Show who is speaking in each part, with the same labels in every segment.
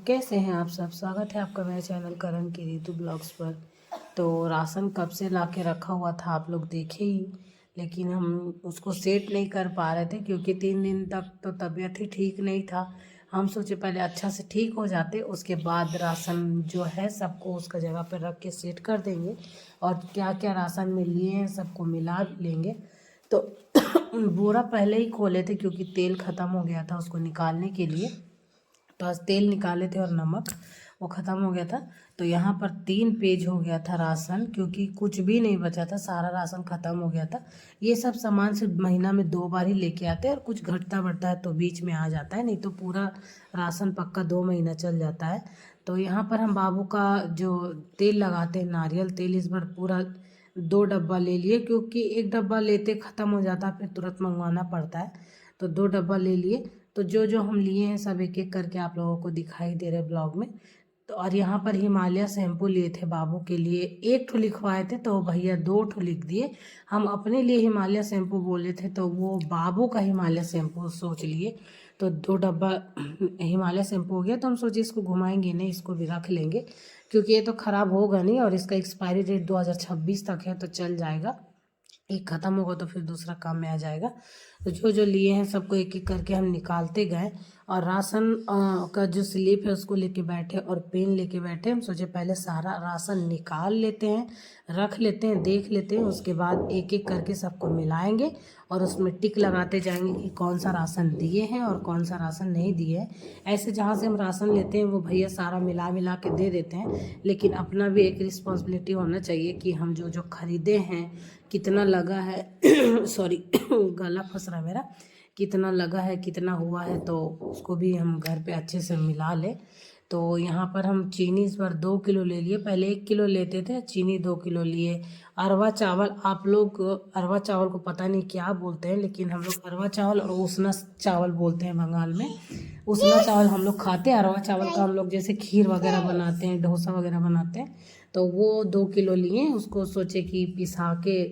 Speaker 1: कैसे हैं आप सब। स्वागत है आपका मेरे चैनल करण की ऋतु ब्लॉग्स पर। तो राशन कब से ला के रखा हुआ था आप लोग देखे ही, लेकिन हम उसको सेट नहीं कर पा रहे थे क्योंकि 3 दिन तक तो तबीयत ही ठीक नहीं था। हम सोचे पहले अच्छा से ठीक हो जाते, उसके बाद राशन जो है सबको उसका जगह पर रख के सेट कर देंगे और क्या क्या राशन में लिए हैं सबको मिला लेंगे। तो बोरा पहले ही खोले थे क्योंकि तेल ख़त्म हो गया था उसको निकालने के लिए। तो आज तेल निकाले थे और नमक वो ख़त्म हो गया था। तो यहाँ पर 3 पेज हो गया था राशन, क्योंकि कुछ भी नहीं बचा था, सारा राशन ख़त्म हो गया था। ये सब सामान सिर्फ महीना में 2 बार ही लेके आते हैं और कुछ घटता बढ़ता है तो बीच में आ जाता है, नहीं तो पूरा राशन पक्का 2 महीना चल जाता है। तो यहाँ पर हम बाबू का जो तेल लगाते हैं नारियल तेल, इस बार पूरा 2 डब्बा ले लिए क्योंकि एक डब्बा लेते ख़त्म हो जाता है फिर तुरंत मंगवाना पड़ता है। तो 2 डब्बा ले लिए। तो जो जो हम लिए हैं सब एक एक करके आप लोगों को दिखाई दे रहे ब्लॉग में। तो और यहाँ पर हिमालय शैम्पू लिए थे बाबू के लिए, 1 ठो लिखवाए थे तो भैया 2 ठो लिख दिए। हम अपने लिए हिमालय शैम्पू बोले थे तो वो बाबू का हिमालय शैम्पू सोच लिए। तो 2 डब्बा हिमालय शैम्पू हो गया। तो हम सोचे इसको घुमाएंगे नहीं, इसको भी रख लेंगे क्योंकि ये तो ख़राब होगा नहीं और इसका एक्सपायरी डेट 2026 तक है, तो चल जाएगा। एक ख़त्म होगा तो फिर दूसरा काम में आ जाएगा। तो जो जो लिए हैं सबको एक एक करके हम निकालते गए और राशन का जो स्लिप है उसको लेके बैठे और पेन लेके बैठे। हम सोचे पहले सारा राशन निकाल लेते हैं, रख लेते हैं, देख लेते हैं, उसके बाद एक एक करके सबको मिलाएंगे और उसमें टिक लगाते जाएंगे कि कौन सा राशन दिए हैं और कौन सा राशन नहीं दिए हैं। ऐसे जहाँ से हम राशन लेते हैं वो भैया सारा मिला मिला के दे देते हैं, लेकिन अपना भी एक रिस्पॉन्सिबिलिटी होना चाहिए कि हम जो जो खरीदे हैं कितना लगा है सॉरी गला फंस रहा मेरा, कितना लगा है कितना हुआ है तो उसको भी हम घर पे अच्छे से मिला ले। तो यहाँ पर हम चीनी इस बार 2 किलो ले लिए, पहले 1 किलो लेते थे, चीनी 2 किलो लिए। अरवा चावल, आप लोग अरवा चावल को पता नहीं क्या बोलते हैं, लेकिन हम लोग अरवा चावल और उसना चावल बोलते हैं बंगाल में। उसना चावल हम लोग खाते हैं, अरवा चावल का हम लोग जैसे खीर वगैरह बनाते हैं, डोसा वगैरह बनाते हैं। तो वो 2 किलो लिए, उसको सोचे कि पिसा के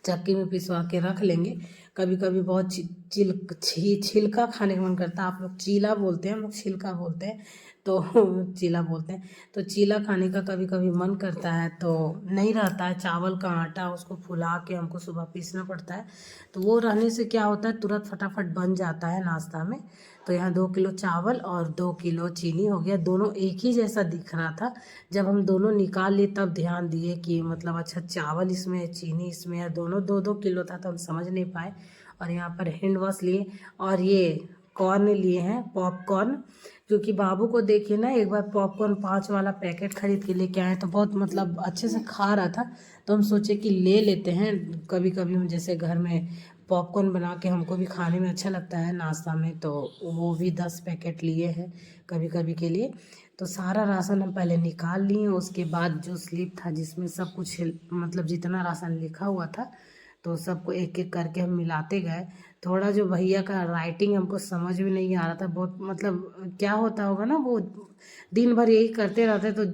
Speaker 1: चक्की में पिसवा के रख लेंगे। कभी कभी बहुत छिलका खाने का मन करता है, आप लोग चीला बोलते हैं, हम लोग छिलका बोलते हैं, तो चीला बोलते हैं। तो चीला खाने का कभी कभी मन करता है तो नहीं रहता है चावल का आटा, उसको फुला के हमको सुबह पीसना पड़ता है। तो वो रहने से क्या होता है तुरंत फटाफट बन जाता है नाश्ता में। तो यहाँ 2 किलो चावल और 2 किलो चीनी हो गया, दोनों एक ही जैसा दिख रहा था। जब हम दोनों निकाल लिए तब ध्यान दिए कि मतलब अच्छा चावल इसमें है चीनी इसमें है, दोनों 2-2 किलो था तो हम समझ नहीं पाए। और यहाँ पर हैंड वॉश लिए और ये कॉर्न लिए हैं, पॉपकॉर्न, क्योंकि बाबू को देखिए ना, एक बार पॉपकॉर्न 5 वाला पैकेट खरीद के लेके आए तो बहुत मतलब अच्छे से खा रहा था। तो हम सोचे कि ले लेते हैं, कभी कभी हम जैसे घर में पॉपकॉर्न बना के हमको भी खाने में अच्छा लगता है नाश्ता में, तो वो भी 10 पैकेट लिए हैं कभी कभी के लिए। तो सारा राशन हम पहले निकाल लिए, उसके बाद जो स्लिप था जिसमें सब कुछ मतलब जितना राशन लिखा हुआ था तो सबको एक एक करके हम मिलाते गए। थोड़ा जो भैया का राइटिंग हमको समझ में नहीं आ रहा था, बहुत मतलब क्या होता होगा ना, वो दिन भर यही करते रहते तो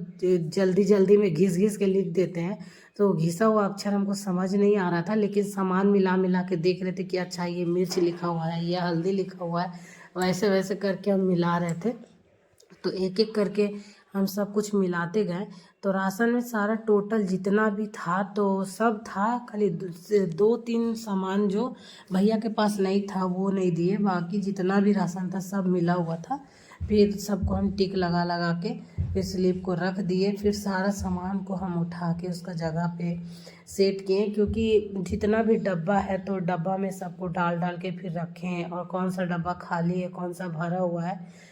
Speaker 1: जल्दी जल्दी में घिस घिस के लिख देते हैं, तो घिसा हुआ अक्षर हमको समझ नहीं आ रहा था। लेकिन सामान मिला मिला के देख रहे थे कि अच्छा ये मिर्च लिखा हुआ है, ये हल्दी लिखा हुआ है, वैसे वैसे करके हम मिला रहे थे। तो एक एक करके हम सब कुछ मिलाते गए। तो राशन में सारा टोटल जितना भी था तो सब था, खाली 2-3 सामान जो भैया के पास नहीं था वो नहीं दिए, बाकी जितना भी राशन था सब मिला हुआ था। फिर सबको हम टिक लगा लगा के फिर स्लिप को रख दिए, फिर सारा सामान को हम उठा के उसका जगह पे सेट किए, क्योंकि जितना भी डब्बा है तो डब्बा में सबको डाल डाल के फिर रखें और कौन सा डब्बा खाली है कौन सा भरा हुआ है,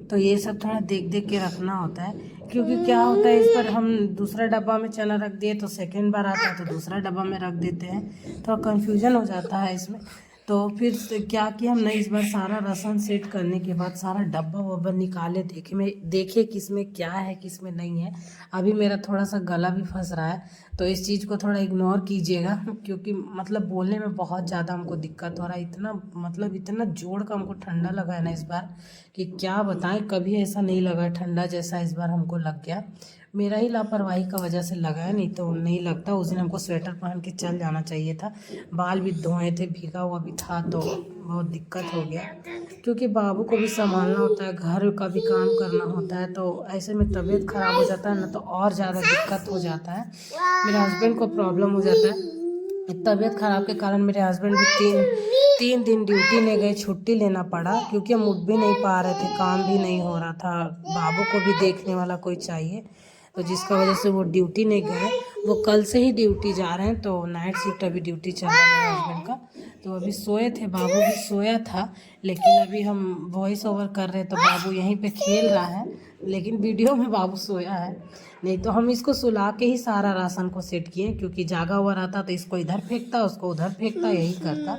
Speaker 1: तो ये सब थोड़ा देख देख के रखना होता है। क्योंकि क्या होता है, इस पर हम दूसरा डब्बा में चना रख दिए तो सेकेंड बार आता है तो दूसरा डब्बा में रख देते हैं, थोड़ा कन्फ्यूजन हो जाता है इसमें। तो फिर क्या कि हमने इस बार सारा राशन सेट करने के बाद सारा डब्बा वब्बा निकाले, देखे किस में क्या है किस में नहीं है। अभी मेरा थोड़ा सा गला भी फंस रहा है तो इस चीज़ को थोड़ा इग्नोर कीजिएगा, क्योंकि मतलब बोलने में बहुत ज़्यादा हमको दिक्कत हो रहा है। इतना मतलब इतना जोड़ का हमको ठंडा लगा है ना इस बार कि क्या बताएं, कभी ऐसा नहीं लगा ठंडा जैसा इस बार हमको लग गया। मेरा ही लापरवाही का वजह से लगा है, नहीं तो नहीं लगता। उस दिन हमको स्वेटर पहन के चल जाना चाहिए था। बाल भी धोए थे, भीगा हुआ भी था, तो बहुत दिक्कत हो गया क्योंकि बाबू को भी संभालना होता है, घर का भी काम करना होता है, तो ऐसे में तबीयत ख़राब हो जाता है ना, तो और ज़्यादा दिक्कत हो जाता है। मेरे हस्बैंड को प्रॉब्लम हो जाता है। तबीयत ख़राब के कारण मेरे हस्बैंड भी तीन दिन ड्यूटी नहीं गए, छुट्टी लेना पड़ा क्योंकि हम उठ भी नहीं पा रहे थे, काम भी नहीं हो रहा था, बाबू को भी देखने वाला कोई चाहिए, तो जिसका वजह से वो ड्यूटी नहीं गए। वो कल से ही ड्यूटी जा रहे हैं, तो नाइट शिफ्ट अभी ड्यूटी चल रहा है मेरे हस्बैंड का। तो अभी सोए थे, बाबू भी सोया था, लेकिन अभी हम वॉइस ओवर कर रहे हैं तो बाबू यहीं पे खेल रहा है, लेकिन वीडियो में बाबू सोया है। नहीं तो हम इसको सुला के ही सारा राशन को सेट किए, क्योंकि जागा हुआ रहता तो इसको इधर फेंकता, उसको उधर फेंकता, यही करता।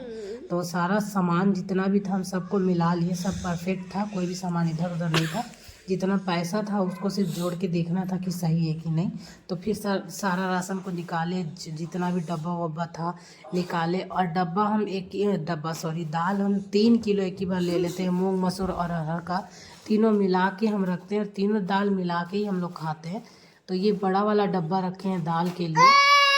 Speaker 1: तो सारा सामान जितना भी था हम सबको मिला लिए, सब परफेक्ट था, कोई भी सामान इधर उधर नहीं था। जितना पैसा था उसको सिर्फ जोड़ के देखना था कि सही है कि नहीं। तो फिर सारा राशन को निकाले, जितना भी डब्बा वब्बा था निकाले। और डब्बा हम दाल हम 3 किलो एक ही बार ले लेते हैं, मूंग मसूर और अरहर का, तीनों मिला के हम रखते हैं, और तीनों दाल मिला के ही हम लोग खाते हैं। तो ये बड़ा वाला डब्बा रखे हैं दाल के लिए,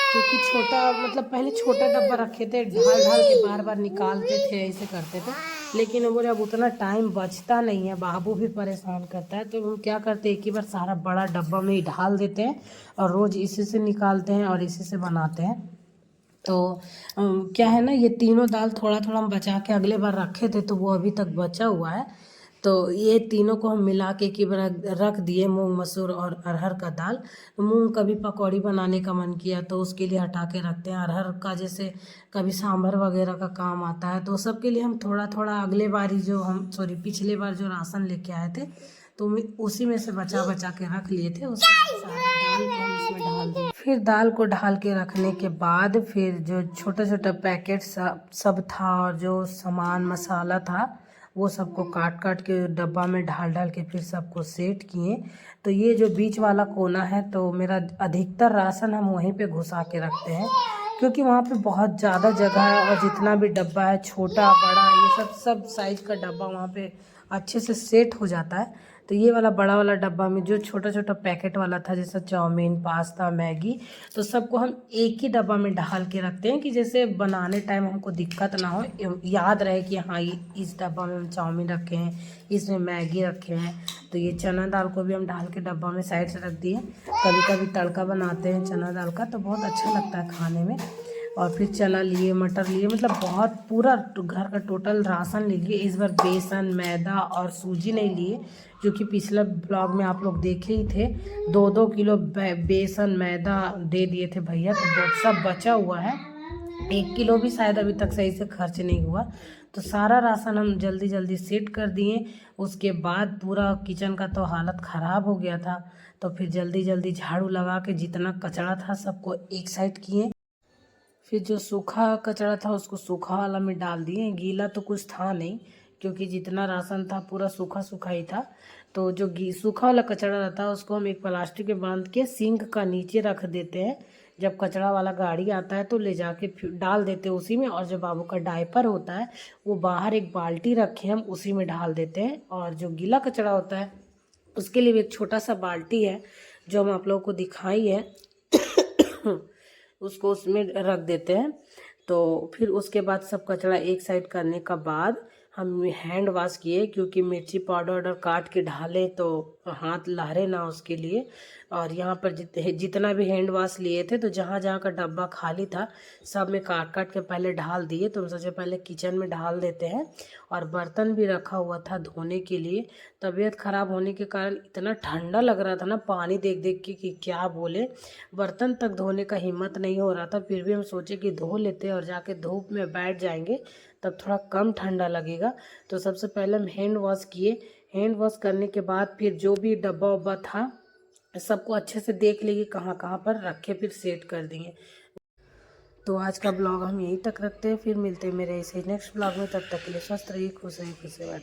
Speaker 1: क्योंकि छोटा मतलब पहले छोटा डब्बा रखे थे, ढाल ढाल के बार बार निकालते थे, ऐसे करते थे, लेकिन बोले अब उतना टाइम बचता नहीं है, बाबू भी परेशान करता है, तो हम क्या करते हैं एक ही बार सारा बड़ा डब्बा में ही ढाल देते हैं, और रोज़ इसी से निकालते हैं और इसी से बनाते हैं। तो क्या है ना, ये तीनों दाल थोड़ा थोड़ा हम बचा के अगले बार रखे थे, तो वो अभी तक बचा हुआ है। तो ये तीनों को हम मिला के एक ही बार रख दिए, मूंग मसूर और अरहर का दाल। मूंग कभी पकौड़ी बनाने का मन किया तो उसके लिए हटा के रखते हैं, अरहर का जैसे कभी सांभर वगैरह का काम आता है, तो सबके लिए हम थोड़ा थोड़ा अगले बार ही पिछले बार जो राशन लेके आए थे, तो उसी में से बचा बचा के रख लिए थे। उसके सारा दाल को हम इसमें डाल दिए। फिर दाल को ढाल के रखने के बाद फिर जो छोटा छोटा पैकेट सब था, और जो सामान मसाला था वो सबको काट काट के डब्बा में ढाल ढाल के फिर सबको सेट किए। तो ये जो बीच वाला कोना है, तो मेरा अधिकतर राशन हम वहीं पे घुसा के रखते हैं, क्योंकि वहाँ पे बहुत ज़्यादा जगह है, और जितना भी डब्बा है छोटा बड़ा ये सब साइज का डब्बा वहाँ पे अच्छे से सेट हो जाता है। तो ये वाला बड़ा वाला डब्बा में जो छोटा छोटा पैकेट वाला था, जैसे चाउमीन पास्ता मैगी, तो सबको हम एक ही डब्बा में ढाल के रखते हैं कि जैसे बनाने टाइम हमको दिक्कत ना हो, याद रहे कि हाँ ये इस डब्बा में हम चाउमीन रखे हैं, इसमें मैगी रखे हैं। तो ये चना दाल को भी हम ढाल के डब्बा में साइड से रख दिए। कभी कभी तड़का बनाते हैं चना दाल का, तो बहुत अच्छा लगता है खाने में। और फिर चना लिए, मटर लिए, मतलब बहुत पूरा घर का टोटल राशन ले लिए। इस बार बेसन मैदा और सूजी नहीं लिए, जो कि पिछला ब्लॉग में आप लोग देखे ही थे, 2-2 किलो बेसन मैदा दे दिए थे भैया, तो सब बचा हुआ है। 1 किलो भी शायद अभी तक सही से खर्च नहीं हुआ। तो सारा राशन हम जल्दी जल्दी सेट कर दिए। उसके बाद पूरा किचन का तो हालत ख़राब हो गया था, तो फिर जल्दी जल्दी झाड़ू लगा के जितना कचरा था सबको एक साइड किए। फिर जो सूखा कचरा था उसको सूखा वाला में डाल दिए, गीला तो कुछ था नहीं, क्योंकि जितना राशन था पूरा सूखा सूखा ही था। तो जो सूखा वाला कचरा रहता है उसको हम एक प्लास्टिक में बांध के सिंक का नीचे रख देते हैं। जब कचरा वाला गाड़ी आता है तो ले जाके डाल देते हैं उसी में। और जो बाबू का डायपर होता है वो बाहर एक बाल्टी रखे हम उसी में डाल देते हैं। और जो गीला कचरा होता है उसके लिए भी एक छोटा सा बाल्टी है जो हम आप लोगों को दिखाई है उसको उसमें रख देते हैं। तो फिर उसके बाद सब कचरा एक साइड करने का बाद हम हैंड वॉश किए, क्योंकि मिर्ची पाउडर ऑर्डर काट के ढाले तो हाथ लहरे ना उसके लिए। और यहाँ पर जितना भी हैंड वॉश लिए थे, तो जहाँ जहाँ का डब्बा खाली था सब में काट काट के पहले ढाल दिए। तो हम सोचे पहले किचन में ढाल देते हैं। और बर्तन भी रखा हुआ था धोने के लिए। तबीयत ख़राब होने के कारण इतना ठंडा लग रहा था ना, पानी देख देख के कि क्या बोले, बर्तन तक धोने का हिम्मत नहीं हो रहा था। फिर भी हम सोचे कि धो लेते और जाके धूप में बैठ जाएंगे तब थोड़ा कम ठंडा लगेगा। तो सबसे पहले हम हैंड वॉश किए। हैंड वॉश करने के बाद फिर जो भी डब्बा वब्बा था सबको अच्छे से देख लिए कहाँ कहाँ पर रखे, फिर सेट कर दिए। तो आज का ब्लॉग हम यहीं तक रखते हैं, फिर मिलते हैं मेरे ऐसे नेक्स्ट ब्लॉग में। तब तक के लिए स्वस्थ रहिए, खुश रहिए, खुश रहिए।